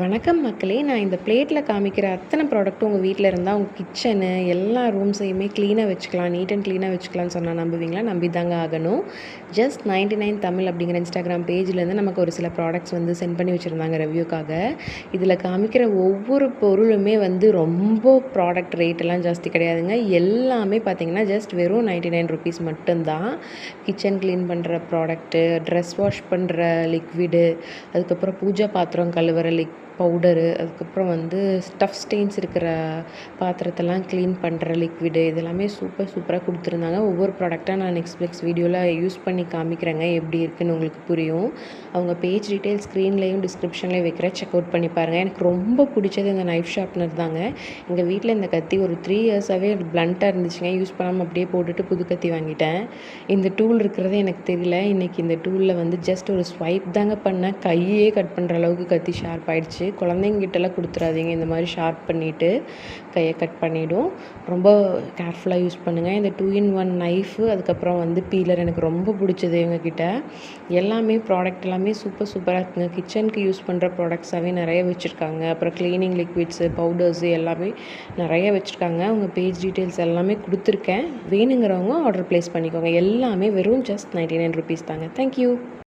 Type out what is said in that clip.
வணக்கம் மக்களே! நான் இந்த பிளேட்ல காமிக்கிற அத்தனை ப்ராடக்ட்டும் உங்க வீட்ல இருந்தா, உங்க கிச்சனு எல்லா ரூம்ஸையுமே கிளீனா வச்சுக்கலாம். நீட் அண்ட் கிளீனா வச்சுக்கலான்னு சொன்னா நம்புவீங்களா? நம்பி தாங்க ஆகணும். ஜஸ்ட் 99 தமிழ் அப்படிங்கிற இன்ஸ்டாகிராம் பேஜ்லேருந்து நமக்கு ஒரு சில ப்ராடக்ட்ஸ் வந்து சென்ட் பண்ணி வச்சுருந்தாங்க ரிவ்யூக்காக. இதில காமிக்கிற ஒவ்வொரு பொருளுமே வந்து ரொம்ப ப்ராடக்ட் ரேட்டெல்லாம் ஜாஸ்தி கிடையாதுங்க. எல்லாமே பார்த்தீங்கன்னா, ஜஸ்ட் வெறும் ₹99 மட்டும்தான். கிச்சன் கிளீன் பண்ணுற ப்ராடக்ட்டு, ட்ரெஸ் வாஷ் பண்ணுற லிக்விடு, அதுக்கப்புறம் பூஜா பாத்திரம் கழுவுற பவுடரு, அதுக்கப்புறம் வந்து ஸ்டஃப் ஸ்டெயின்ஸ் இருக்கிற பாத்திரத்தெல்லாம் க்ளீன் பண்ணுற லிக்விடு, இதெல்லாமே சூப்பராக கொடுத்துருந்தாங்க. ஒவ்வொரு ப்ராடக்ட்டாக நான் நெக்ஸ்ட் வீடியோவில் யூஸ் பண்ணி காமிக்கிறேங்க. எப்படி இருக்குன்னு உங்களுக்கு புரியும். அவங்க பேஜ் டீட்டெயில் ஸ்க்ரீன்லேயும் டிஸ்கிரிப்ஷன்லேயும் வைக்கிறேன். செக் அவுட் பண்ணி பாருங்கள். எனக்கு ரொம்ப பிடிச்சது இந்த நைஃப் ஷார்ப்னர் தாங்க. எங்கள் வீட்டில் இந்த கத்தி ஒரு 3 இயர்ஸாகவே பிளண்ட்டாக இருந்துச்சுங்க. யூஸ் பண்ணாமல் அப்படியே போட்டுட்டு புது கத்தி வாங்கிட்டேன். இந்த டூல் இருக்கிறதே எனக்கு தெரியல. இன்றைக்கி இந்த டூலில் வந்து ஜஸ்ட் ஒரு ஸ்வைப் தாங்க பண்ணேன். கையே கட் பண்ணுற அளவுக்கு கத்தி ஷார்ப் ஆகிடுச்சு. குழந்தைங்கிட்டலாம் கொடுத்துறாதீங்க. இந்த மாதிரி ஷார்ப் பண்ணிவிட்டு கையை கட் பண்ணிவிடும். ரொம்ப கேர்ஃபுல்லாக யூஸ் பண்ணுங்கள். இந்த 2-in-1 நைஃபு, அதுக்கப்புறம் வந்து பீலர் எனக்கு ரொம்ப பிடிச்சது. இவங்கக்கிட்ட எல்லாமே ப்ராடக்ட் எல்லாமே சூப்பராக இருக்குங்க. கிச்சனுக்கு யூஸ் பண்ணுற ப்ராடக்ட்ஸாகவே நிறைய வச்சுருக்காங்க. அப்புறம் க்ளீனிங் லிக்விட்ஸு, பவுடர்ஸு எல்லாமே நிறைய வச்சுருக்காங்க. அவங்க பேஜ் டீட்டெயில்ஸ் எல்லாமே கொடுத்துருக்கேன். வேணுங்கிறவங்க ஆர்டர் ப்ளேஸ் பண்ணிக்கோங்க. எல்லாமே வெறும் ஜஸ்ட் ₹99 தாங்க. தேங்க்யூ.